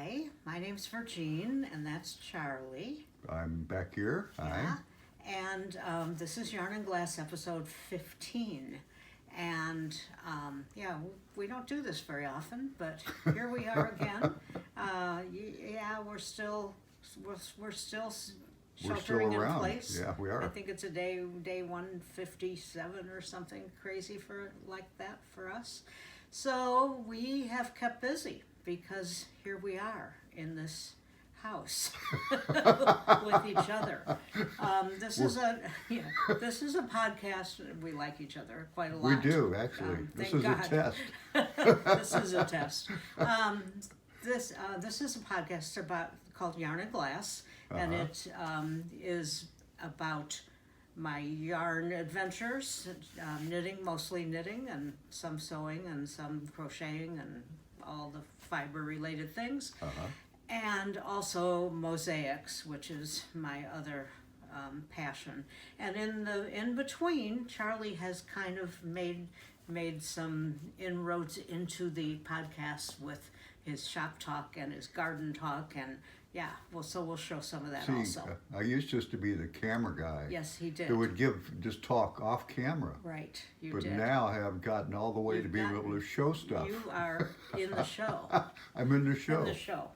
Hi, my name's Virgine, and that's Charlie. I'm back here. Hi. And this is Yarn and Glass episode 15. And we don't do this very often, but here we are again. We're still sheltering in around. place. Yeah, we are. I think it's a day 157 or something crazy like that for us. So we have kept busy because here we are in this house with each other. This is a podcast. We like each other quite a lot. We do, actually. This is God. a test. This is a test. This is a podcast called Yarn and Glass, and it is about my yarn adventures, knitting, mostly knitting, and some sewing and some crocheting and all the fiber related things. And also mosaics, which is my other passion. And in between, Charlie has kind of made some inroads into the podcast with his shop talk and his garden talk, and so we'll show some of that also. I used just to be the camera guy. Yes, he did. That would just talk off camera. Right, you but did. But now I have gotten all the way to being able to show stuff. You are in the show. I'm in the show. In the show.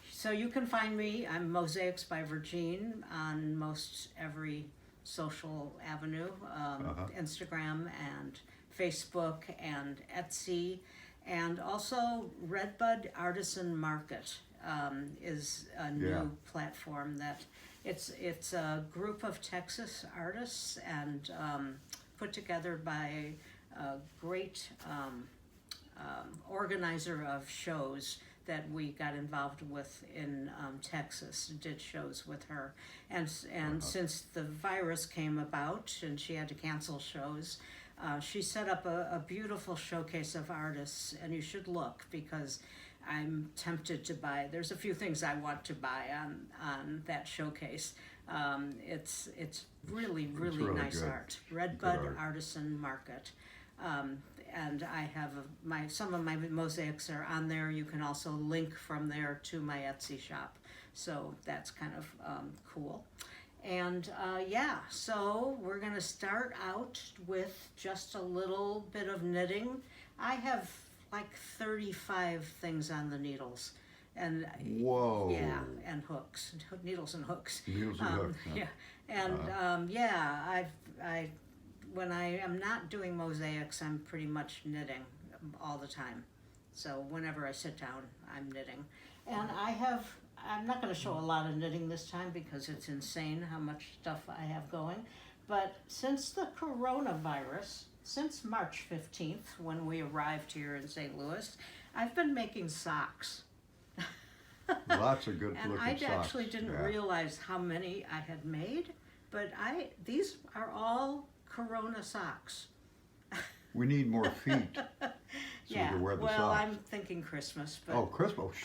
So you can find me. I'm Mosaics by Virgine on most every social avenue, Instagram and Facebook and Etsy, and also Redbud Artisan Market is a new platform that it's a group of Texas artists and put together by a great organizer of shows that we got involved with in Texas, did shows with her. And since the virus came about and she had to cancel shows, she set up a beautiful showcase of artists, and you should look because I'm tempted to buy. There's a few things I want to buy on that showcase. It's really nice good. art. Redbud Artisan Market. And I have some of my mosaics are on there. You can also link from there to my Etsy shop. So that's kind of cool. And so we're going to start out with just a little bit of knitting. I have like 35 things on the needles. And whoa. Yeah, and hooks, needles and hooks. Needles and hooks. Yeah. And I when I am not doing mosaics, I'm pretty much knitting all the time. So whenever I sit down, I'm knitting. And I'm not going to show a lot of knitting this time because it's insane how much stuff I have going. But since the coronavirus, since March 15th, when we arrived here in St. Louis, I've been making socks. Lots of good looking socks. And I actually didn't realize how many I had made, but these are all Corona socks. We need more feet. To wear the socks. I'm thinking Christmas. But, Christmas.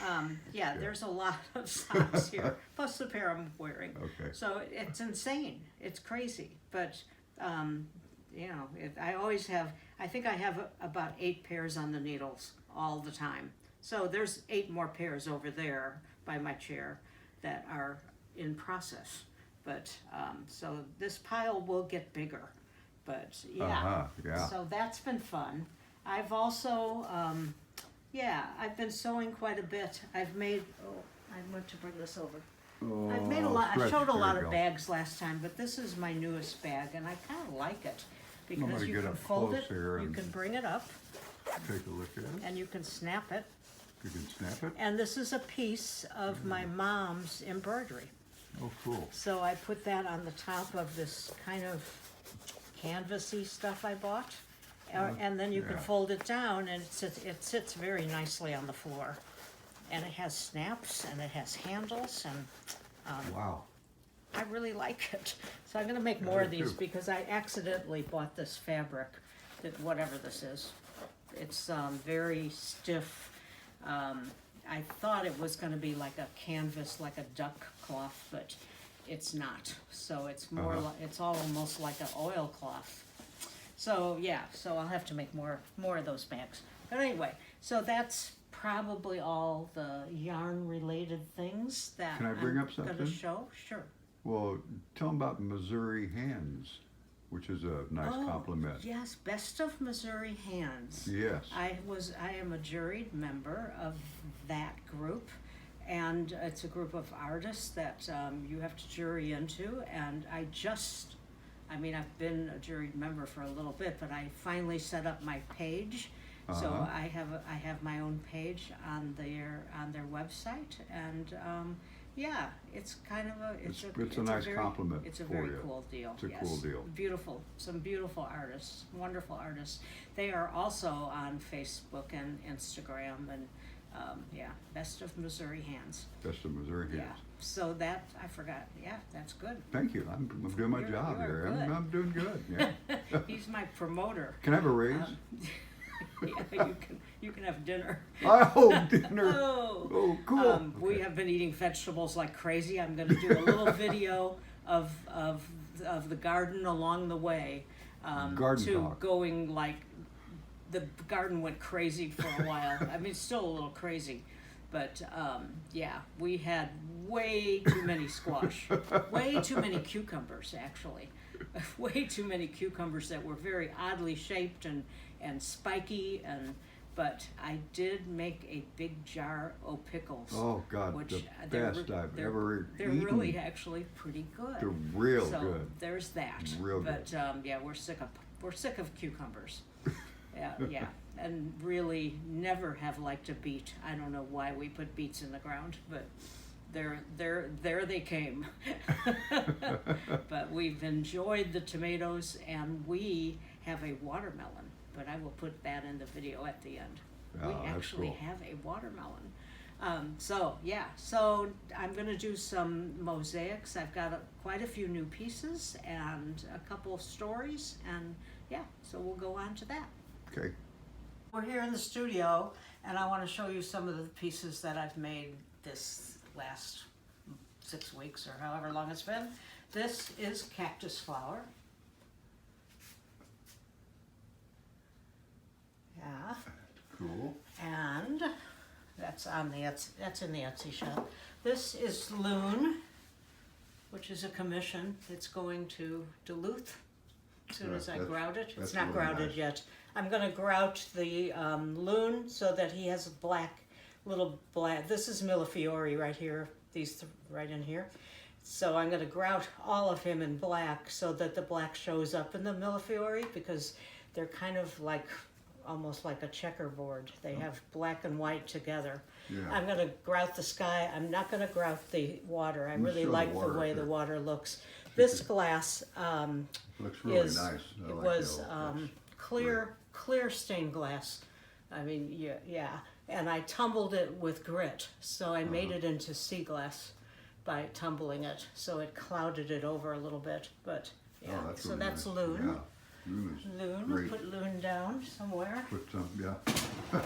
There's a lot of socks here, plus the pair I'm wearing. Okay. So it's insane. It's crazy. But, I always have, I think I have about 8 pairs on the needles all the time. So there's 8 more pairs over there by my chair that are in process. But, so this pile will get bigger. But so that's been fun. I've also, I've been sewing quite a bit. I've made, I went to bring this over. I've made a lot, I showed a lot of bags last time, but this is my newest bag, and I kind of like it because you can fold it, you can bring it up. Take a look at it. And you can snap it. You can snap it. And this is a piece of my mom's embroidery. Oh, cool. So I put that on the top of this kind of canvasy stuff I bought, and then you can fold it down, and it sits very nicely on the floor, and it has snaps and it has handles, and wow, I really like it. So I'm going to make more of these because I accidentally bought this fabric, that whatever this is. It's very stiff. I thought it was going to be like a canvas, like a duck cloth, but it's not. So it's more it's almost like an oilcloth. So so I'll have to make more of those bags. But anyway, so that's probably all the yarn-related things that Can I bring I'm up going to something? show. Sure. Well, tell them about Missouri Hands, which is a nice compliment. Yes, Best of Missouri Hands. Yes. I am a juried member of that group, and it's a group of artists that you have to jury into. And I've been a juried member for a little bit, but I finally set up my page. So I have my own page on their website, and yeah, it's kind of It's a nice compliment. It's a for very you. cool deal. It's a yes. cool deal. Beautiful, some beautiful artists, wonderful artists. They are also on Facebook and Instagram, and yeah, Best of Missouri Hands. Best of Missouri Hands. Yeah. So that I forgot. Yeah, that's good. Thank you. I'm doing my job you are here. good. I'm doing good. Yeah. He's my promoter. Can I have a raise? Yeah, you can have dinner. Oh, dinner. Oh, Cool. We Okay. have been eating vegetables like crazy. I'm going to do a little video of the garden along the way. Garden to talk. going like the garden went crazy for a while. I mean, it's still a little crazy, but yeah, we had way too many squash, way too many cucumbers actually, way too many cucumbers that were very oddly shaped and spiky, but I did make a big jar of pickles. Oh God, which the they're- best I've they're- ever They're eaten. really actually pretty good. They're real So good. there's that. Real but yeah, we're sick of cucumbers. Yeah, and really never have liked a beet. I don't know why we put beets in the ground, but there they came. But we've enjoyed the tomatoes, and we have a watermelon. But I will put that in the video at the end. Oh, We that's actually cool. have a watermelon. So yeah, so I'm gonna do some mosaics. I've got quite a few new pieces and a couple of stories, and yeah, so we'll go on to that. Okay. We're here in the studio, and I want to show you some of the pieces that I've made this last 6 weeks or however long it's been. This is cactus flower. Yeah. Cool. And that's on the that's in the Etsy shop. This is Loon, which is a commission. It's going to Duluth as soon as I grout it. It's that's not really grouted nice. yet. I'm going to grout the Loon so that he has a little black. This is Millefiori right here. These right in here. So I'm going to grout all of him in black so that the black shows up in the Millefiori, because they're kind of like almost like a checkerboard. They have black and white together. Yeah. I'm going to grout the sky. I'm not going to grout the water. I You really show the like the water way up the there. water looks. This glass Looks really is nice. I it like was the old- clear stained glass. I mean, yeah. And I tumbled it with grit, so I made it into sea glass by tumbling it. So it clouded it over a little bit, but yeah. Oh, that's so really that's nice. Loon. Yeah. Loon is Loon. great. Put Loon down somewhere. Put some, yeah.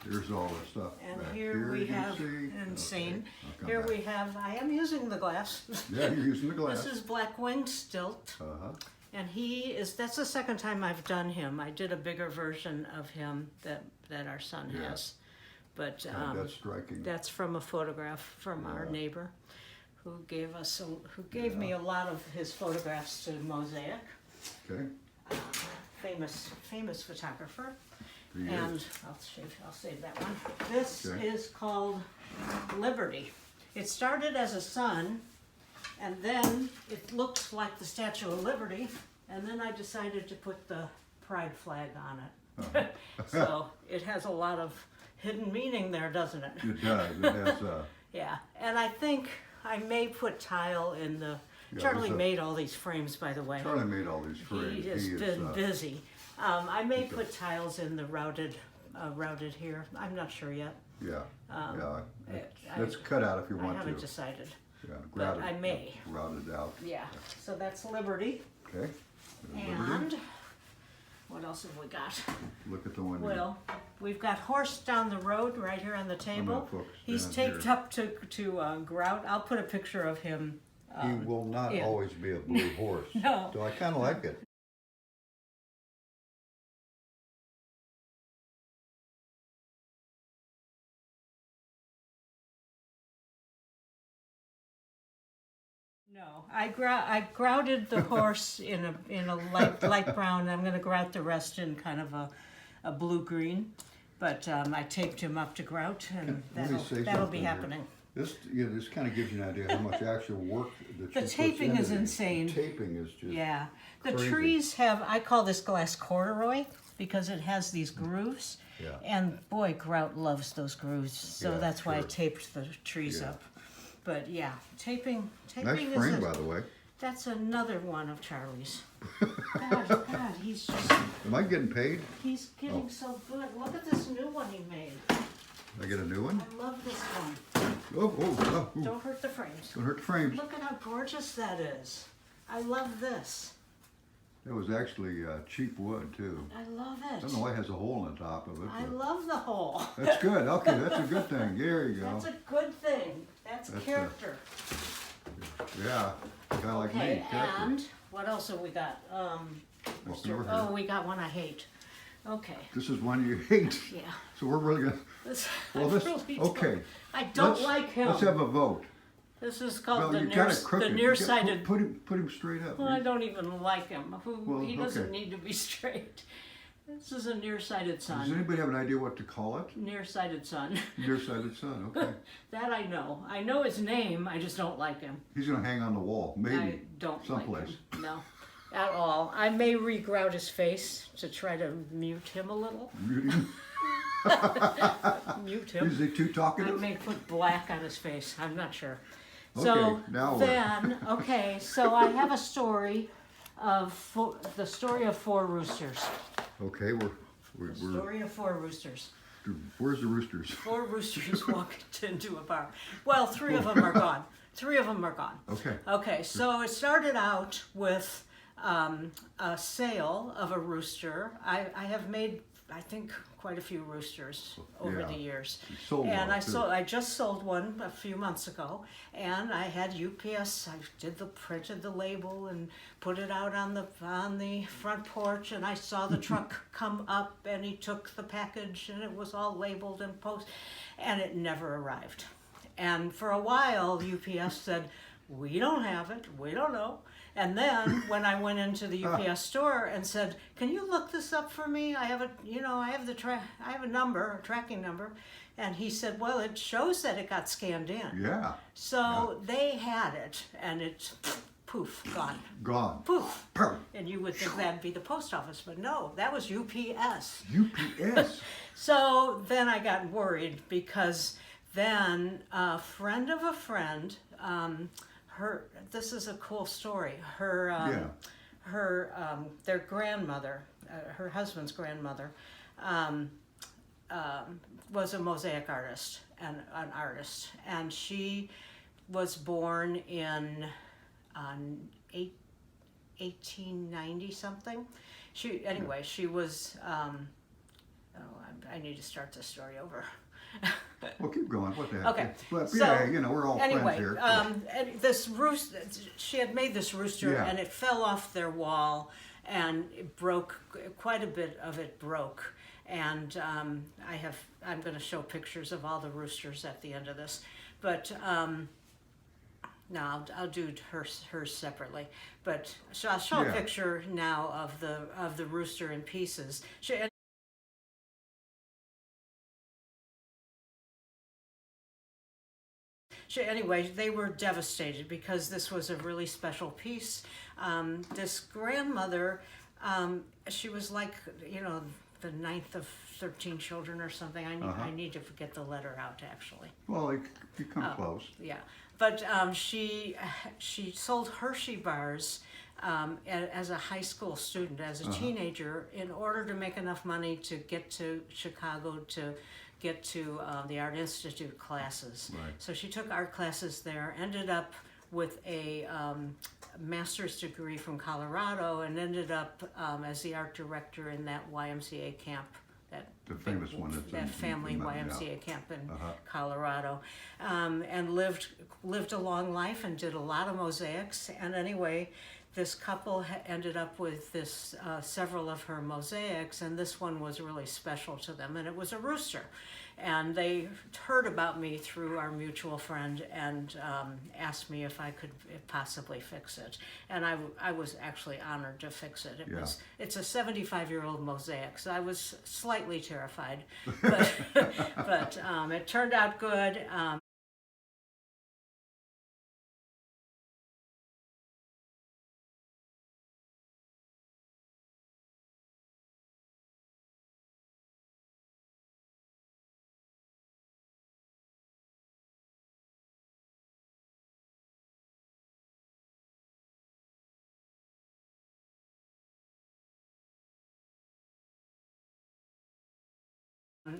Here's all the stuff. And back here we you can have see. insane. Okay, I'll come Here back. we have. I am using the glass. Yeah, you're using the glass. This is Black Winged Stilt. Uh-huh. And that's the second time I've done him. I did a bigger version of him that our son Yeah. has. But God, that's striking. that's from a photograph from our Yeah. neighbor who gave me a lot of his photographs to Mosaic. Okay. Famous photographer. He And is. I'll save that one. This Okay. is called Liberty. It started as a sun, and then it looked like the Statue of Liberty, and then I decided to put the pride flag on it. So it has a lot of hidden meaning there, doesn't it? It does. It has, Yeah, and I think I may put tile in the. Yeah, Charlie there's a- made all these frames, by the way. Charlie made all these frames. He has been busy. I may put tiles in the routed here. I'm not sure yet. Yeah. Yeah. I- Let's cut out if you I want haven't to. decided. Yeah. but I may. Route it out. Yeah, so that's Liberty. Okay. And what else have we got? Look at the one. Well, we've got Horse down the road right here on the table. focus He's down taped here. up to grout. I'll put a picture of him. He will not yeah. always be a blue horse. No. So I kind of like it. No, I grouted the horse in a light brown. I'm gonna grout the rest in kind of a blue green, but I taped him up to grout, and Let me say that'll be something here. happening. This kind of gives you an idea how much actual work that The she taping puts is into insane. The taping is just Yeah, the crazy. trees have. I call this glass corduroy because it has these grooves, Yeah. and boy, grout loves those grooves. So Yeah, that's why I sure. taped the trees Yeah. up. But yeah, taping Nice is frame, by the way. That's another one of Charlie's. God, he's just, Am I getting paid? he's getting Oh. so good. Look at this new one he made. I get a new one? I love this one. Oh. Don't hurt the frames. Don't hurt the frames. Look at how gorgeous that is. I love this. That was actually cheap wood, too. I love I it. don't know why it has a hole in the top of it. I but love the hole. That's good. Okay, that's a good thing. There you go. That's a good thing. That's That's character. Yeah, a guy like Okay, me. Character. and what else have we got? What's over here? Oh, we got one I hate. Okay, This is one you hate. yeah. So we're really gonna. This, Well, I this. really Okay. don't, I don't Let's- like him. Let's have a vote. This is called Well, the you gotta crook it. You gotta nearsighted. Put him straight up. Well, I don't even like him. Well, He doesn't okay. need to be straight. This is a nearsighted Does son. anybody have an idea what to call it? Nearsighted son. Nearsighted son. Okay. That I know. I know his name. I just don't like him. He's gonna hang on the wall, I maybe. don't someplace. like him. No, at all. I may regrout his face to try to mute him a little. Muting. Mute him. Is he too I talkative? may put black on his face. I'm not sure. Okay, So now what? then, okay, so I have a story of the story of four roosters. Okay, we're Story of four roosters. where's the roosters? Four roosters walked into a bar. Well, three of them are gone. Three of them are gone. Okay. Okay, so it started out with a sale of a rooster. I have made, I think, quite a few roosters over Yeah. the years. You sold And one, too. I just sold one a few months ago, and I had UPS. I printed the label and put it out on the front porch, and I saw the truck come up, and he took the package, and it was all labeled and and it never arrived. And for a while, UPS said, "We don't have it. We don't know." And then when I went into the UPS store and said, "Can you look this up for me? I have a number, a tracking number." And he said, "Well, it shows that it got scanned in." Yeah. So they had it, and it's poof, gone. Gone. Poof. Pow. And you would think that'd be the post office, but no, that was UPS. UPS. So then I got worried because then a friend of a friend, this is a cool story. Their grandmother, her husband's grandmother, was a mosaic artist and an artist, and she was born in 1890 something. She was. I need to start this story over. Well, keep going. What the heck? Okay, But so, yeah, we're all Anyway, friends here. and this rooster, she had made this rooster, Yeah. and it fell off their wall, and it broke. Quite a bit of it broke, and I'm going to show pictures of all the roosters at the end of this, but no, I'll do hers separately. But so I'll show a Yeah. picture now of the rooster in pieces. Anyway, they were devastated because this was a really special piece. This grandmother, she was like, the ninth of 13 children or something. I need to get the letter out, actually. Well, you come close. Yeah, but she sold Hershey bars as a high school student, as a teenager, in order to make enough money to get to Chicago to get to the Art Institute classes. Right. So she took art classes there, ended up with a master's degree from Colorado, and ended up as the art director in that YMCA camp. The famous one that's That in family Mountain, YMCA camp in Uh-huh. Colorado, and lived a long life and did a lot of mosaics. And anyway, this couple ended up with this several of her mosaics, and this one was really special to them, and it was a rooster. And they heard about me through our mutual friend and asked me if I could possibly fix it. And I was actually honored to fix it. It's a 75-year-old mosaic, so I was slightly terrified, but, but it turned out good.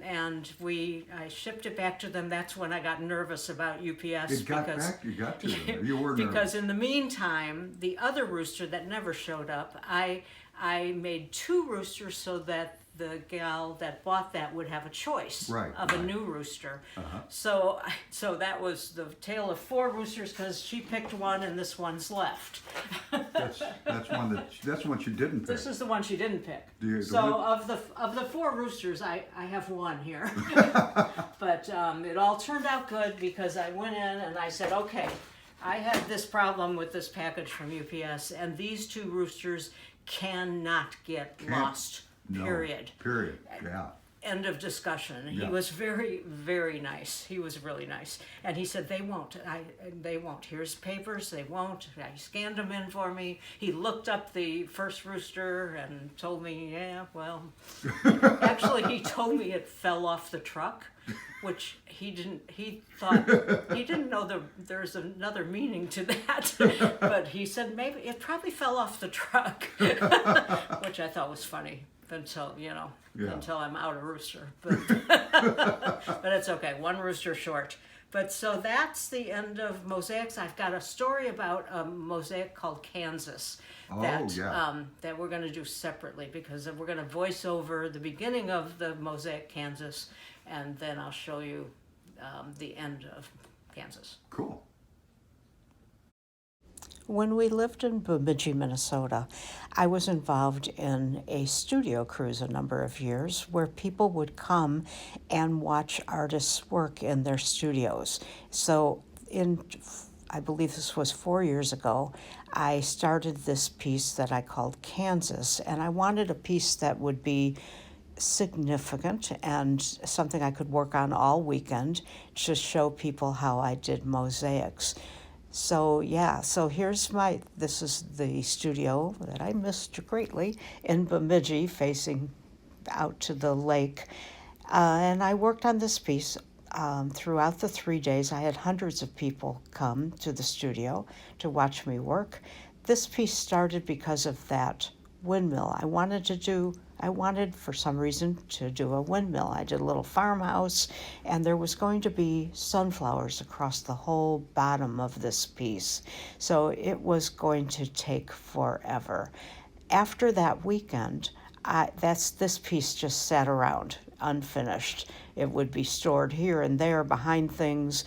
And I shipped it back to them. That's when I got nervous about UPS. It got back. You got to them. You were nervous. Because in the meantime, the other rooster that never showed up, I made 2 roosters so that the gal that bought that would have a choice of a new rooster. So that was the tale of 4 roosters, because she picked one and this one's left. That's one she didn't pick. This is the one she didn't pick. Of the 4 roosters, I have one here. But it all turned out good, because I went in and I said, okay, I had this problem with this package from UPS, and these 2 roosters cannot get lost. Period. Period. Yeah. End of discussion. Yeah. He was very, very nice. He was really nice. And he said, they won't. They won't. Here's papers. They won't. I scanned them in for me. He looked up the first rooster and told me, yeah, well. Actually, he told me it fell off the truck, which he didn't know there's another meaning to that. But he said, maybe it probably fell off the truck, which I thought was funny. Until I'm out of rooster, but but it's okay. 1 rooster short. But so that's the end of mosaics. I've got a story about a mosaic called Kansas that we're going to do separately, because we're going to voice over the beginning of the mosaic Kansas, and then I'll show you the end of Kansas. Cool. When we lived in Bemidji, Minnesota, I was involved in a studio cruise a number of years where people would come and watch artists work in their studios. So I believe this was 4 years ago, I started this piece that I called Kansas, and I wanted a piece that would be significant and something I could work on all weekend to show people how I did mosaics. So this is the studio that I missed greatly in Bemidji, facing out to the lake. And I worked on this piece throughout the 3 days. I had hundreds of people come to the studio to watch me work. This piece started because of that windmill. I wanted for some reason to do a windmill. I did a little farmhouse, and there was going to be sunflowers across the whole bottom of this piece. So it was going to take forever. After that weekend, this piece just sat around unfinished. It would be stored here and there behind things.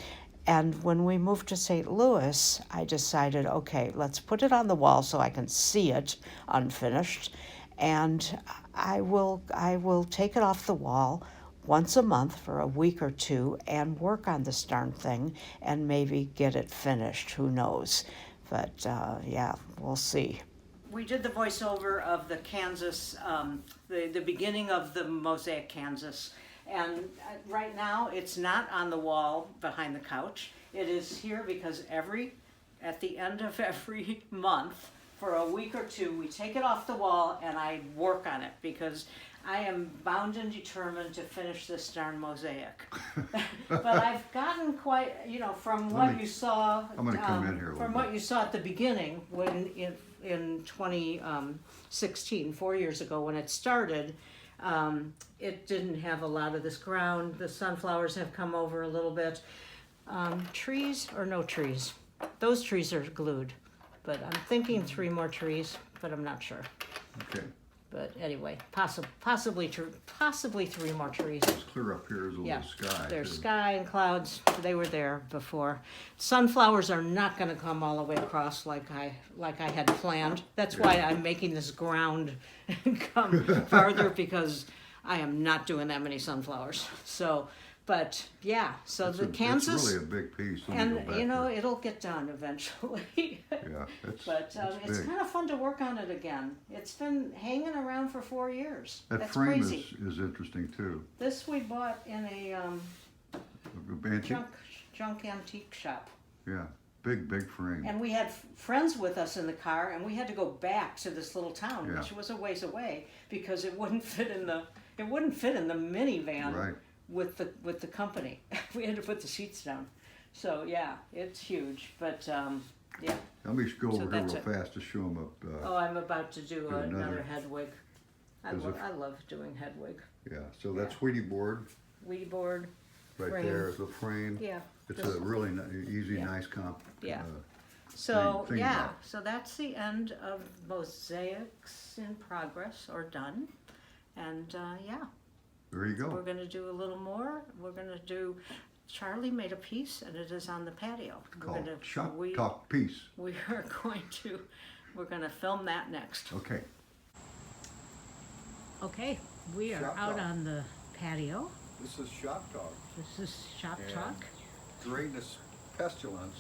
And when we moved to St. Louis, I decided, okay, let's put it on the wall so I can see it unfinished. And I will take it off the wall once a month for a week or 2 and work on this darn thing and maybe get it finished. Who knows? But we'll see. We did the voiceover of the Kansas, the beginning of the mosaic Kansas. And right now it's not on the wall behind the couch. It is here because at the end of every month, for a week or 2, we take it off the wall and I work on it, because I am bound and determined to finish this darn mosaic. But I've gotten quite, from what you saw. I'm going to come in here a little From what you saw at the beginning, when in 2016, 4 years ago when it started, it didn't have a lot of this ground. The sunflowers have come over a little bit. Trees or no trees? Those trees are glued. But I'm thinking 3 more trees, but I'm not sure. Okay. But anyway, possibly 3 more trees. It's clear up here is a Yeah, little sky. there's too. sky and clouds. They were there before. Sunflowers are not going to come all the way across like I had planned. That's why I'm making this ground come farther, because I am not doing that many sunflowers. So, but yeah, so the Kansas, It's really a big piece. Let me and go back you know here. it'll get done eventually. Yeah, But it's big. kind of fun to work on it again. It's been hanging around for 4 years. That That's frame crazy. is interesting too. This we bought in a Antique? junk antique shop. Yeah, big frame. And we had friends with us in the car, and we had to go back to this little town, Yeah. which was a ways away, because it wouldn't fit in the minivan Right. with the company. We had to put the seats down. So yeah, it's huge. But yeah. Let me go So over here that's real fast to show them up. Oh, I'm about to do another- another Hedwig. I Is it- love doing Hedwig. Yeah, so that's Wheatie board Weedy board. right Frame. there is the frame. Yeah. It's this- a really easy, Yeah. nice comp. Yeah. So thing yeah, about it. so that's the end of mosaics in progress or done, and yeah, There you we're go. gonna do a little more. We're gonna do. Charlie made a piece, and it is on the patio. Called Shop Talk Peace. We are going to. We're gonna film that next. Okay. Okay, we are Shop out talk. on the patio. This is Shop Talk. This is shop And talk. During this pestilence,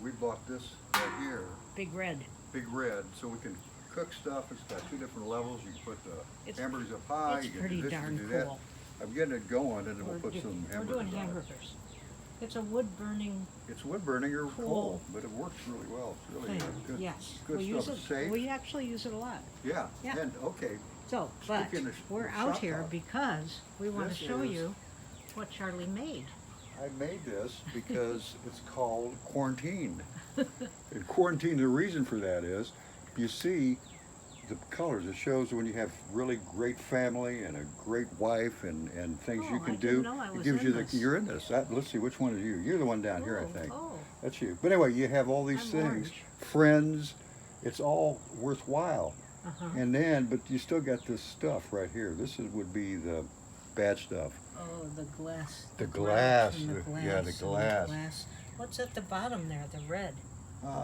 we bought this right here, Big red. Big Red, so we can cook stuff. It's got 2 different levels. You can put the It's- hamburgers up high. It's you can pretty do this, darn you can do that. cool. I'm getting it going, and then we'll put some We're hamburgers doing on it. hamburgers. It's a wood burning It's wood burning or Cool. coal, but it works really well. It's really thing. good. Yes, Good we stuff. use It's it. safe. We actually use it a lot. Yeah. Yeah. And okay, So, but Speaking of we're shop out here talk, because we want to this show is- you what Charlie made. I made this because it's called quarantine. And quarantine, the reason for that is, you see the colors. It shows when you have really great family and a great wife and things you Oh, can I do. didn't know I It was gives in you this. you're in this. Let's see, which one is you? You're the one down here, I Oh, think. oh. That's you. But anyway, you have all these I'm things, orange. friends. It's all worthwhile. Uh-huh. And then, but you still got this stuff right here. Would be the bad stuff. Oh, the glass. The glass, and the yeah, the and glass. What's at the bottom there? The red.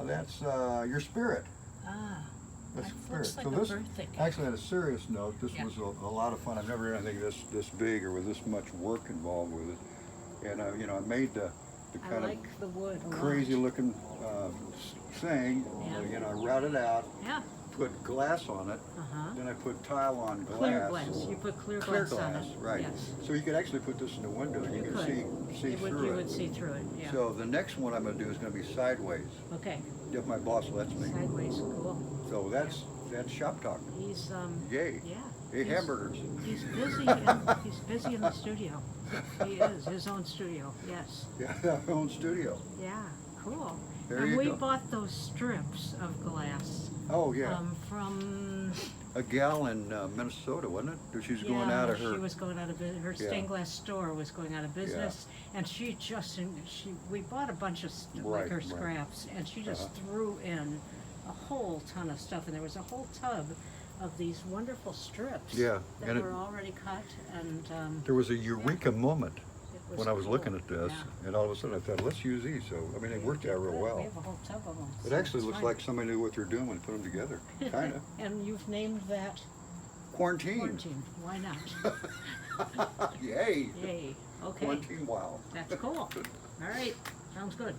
That's your spirit. Ah. That's That spirit. looks like So a this, birthday cake. actually, on a serious note, this Yeah. was a lot of fun. I've never done anything this big or with this much work involved with it. And I made the I kind like the wood. of a lot. crazy looking thing. Yeah. I routed out, Yeah. put glass on it. Uh-huh. Then I put tile on glass. Clear glass. You put clear glass on it. right? Yes. So you could actually put this in the window and you You can could. see You through would it. see through it. Yeah. So the next one I'm going to do is going to be sideways, Okay. if my boss lets me. Sideways. Cool. So that's shop talk. He's Yay! yeah. Hey, he's- hamburgers. He's busy in the studio. He is his own studio. Yes. Yeah, our own studio. Yeah. Cool. There and you we go. bought those strips of glass Oh yeah, from a gal in Minnesota, wasn't it? She's going yeah, out of her. she was going out of business. Her Yeah. stained glass store was going out of business, and she we bought a bunch of Right, like her right. scraps, and she just Uh-huh. threw in a whole ton of stuff, and there was a whole tub of these wonderful strips Yeah, that and were already cut, and There was a eureka moment it when I was cool. looking at this, Yeah. and all of a sudden I thought, let's use these. So I mean, they worked out real Good. well. We have a whole tub of them. It so actually it's looks fine. like somebody knew what they're doing when they put them together. Kind of. And you've named that Quarantine. quarantine. Why not? Yay. Yay. Okay. Quarantine. Wow. That's cool. All right. Sounds good.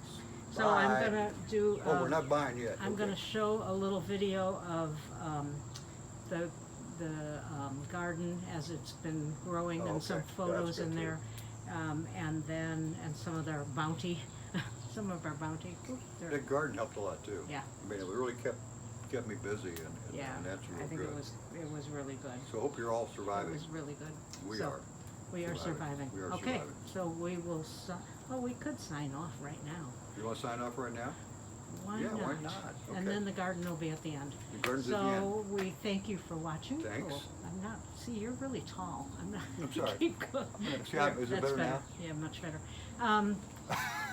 So I'm Bye. gonna do. Oh, we're not buying yet. I'm Okay. gonna show a little video of the garden as it's been growing, Oh, and some okay. photos That's good in too. there, and some of their bounty, some of our bounty. Ooh, there- That garden helped a lot too. Yeah. I mean, it really kept me busy, and Yeah, that's real I think good. it was really good. So I hope you're all It surviving. was really good. We So, are. We are surviving. We are Okay, surviving. so we will. We could sign off right now. You want to sign off right now? Why Yeah, not? why not? And Okay. then the garden will be at the end. The garden's at the end. So we thank you for watching. Thanks. Cool. I'm not. See, you're really tall. I'm not. I'm sorry. Keep going. See how- is it That's better now? Yeah, much better.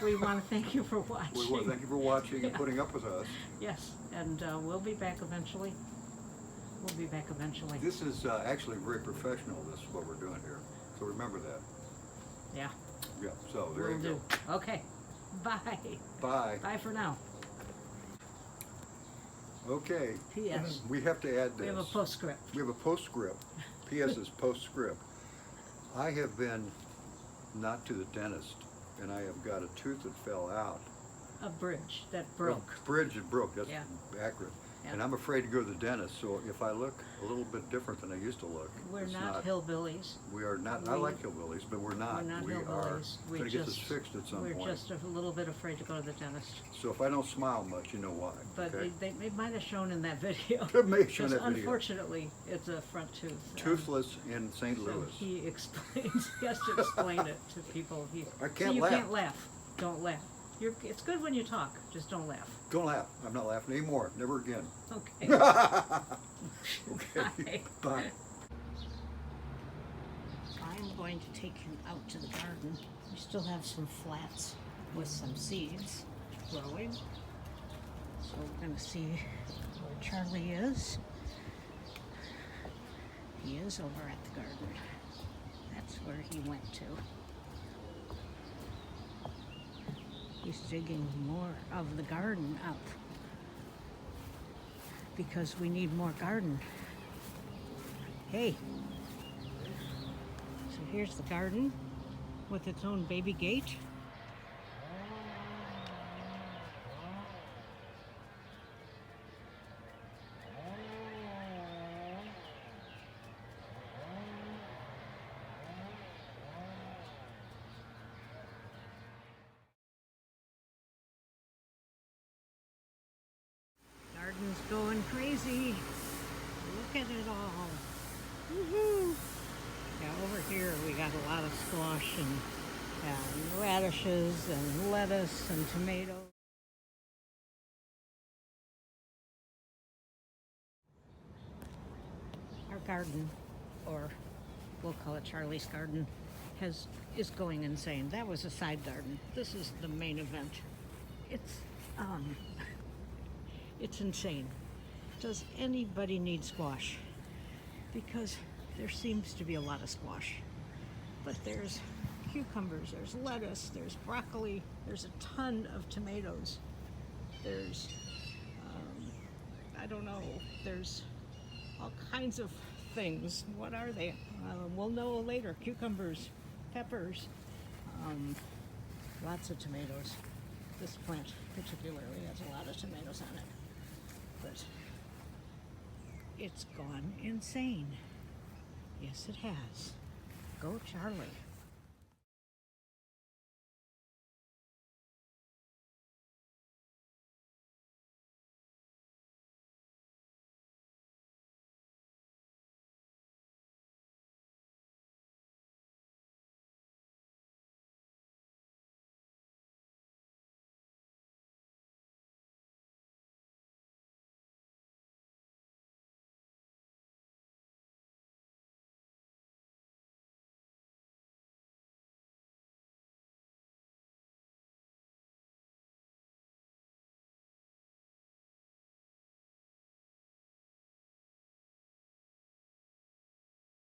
We want to thank you for watching. We want to thank you for watching and putting up with us. Yes, and we'll be back eventually. We'll be back eventually. This is actually very professional, this is what we're doing here. So remember that. Yeah. Yeah, so there Will you do. go. Okay. Bye. Bye. Bye for now. Okay. P.S. We have to add this. We have a postscript. We have a postscript. P.S. is postscript. I have been not to the dentist, and I have got a tooth that fell out. A bridge that broke. A bridge that broke, that's Yeah. accurate. Yeah. And I'm afraid to go to the dentist, so if I look a little bit different than I used to look. We're it's not hillbillies. We are not, I like hillbillies, but we're not. We're not We are hillbillies. going to get this fixed at some point. We're just a little bit afraid to go to the dentist. So if I don't smile much, you know why. But okay? it might have shown in that video. It may have shown Because that video. unfortunately, it's a front tooth. Toothless in St. So Louis. he explains, he has to explain it to people. I So can't you laugh. can't laugh. Don't laugh. It's good when you talk, just don't laugh. Don't laugh. I'm not laughing anymore. Never again. Okay. Okay. Bye. I'm going to take him out to the garden. We still have some flats with some seeds growing. So we're going to see where Charlie is. He is over at the garden. That's where he went to. He's digging more of the garden up because we need more garden. Hey. So here's the garden with its own baby gate. Garden's going crazy. Look at it all. Woohoo! Yeah, over here we got a lot of squash and radishes and lettuce and tomatoes. Our garden, or we'll call it Charlie's garden, is going insane. That was a side garden. This is the main event. It's insane. Does anybody need squash? Because there seems to be a lot of squash. But there's cucumbers, there's lettuce, there's broccoli, there's a ton of tomatoes. There's, I don't know, there's all kinds of things. What are they? We'll know later. Cucumbers, peppers, lots of tomatoes. This plant particularly has a lot of tomatoes on it. But it's gone insane. Yes, it has. Go Charlie.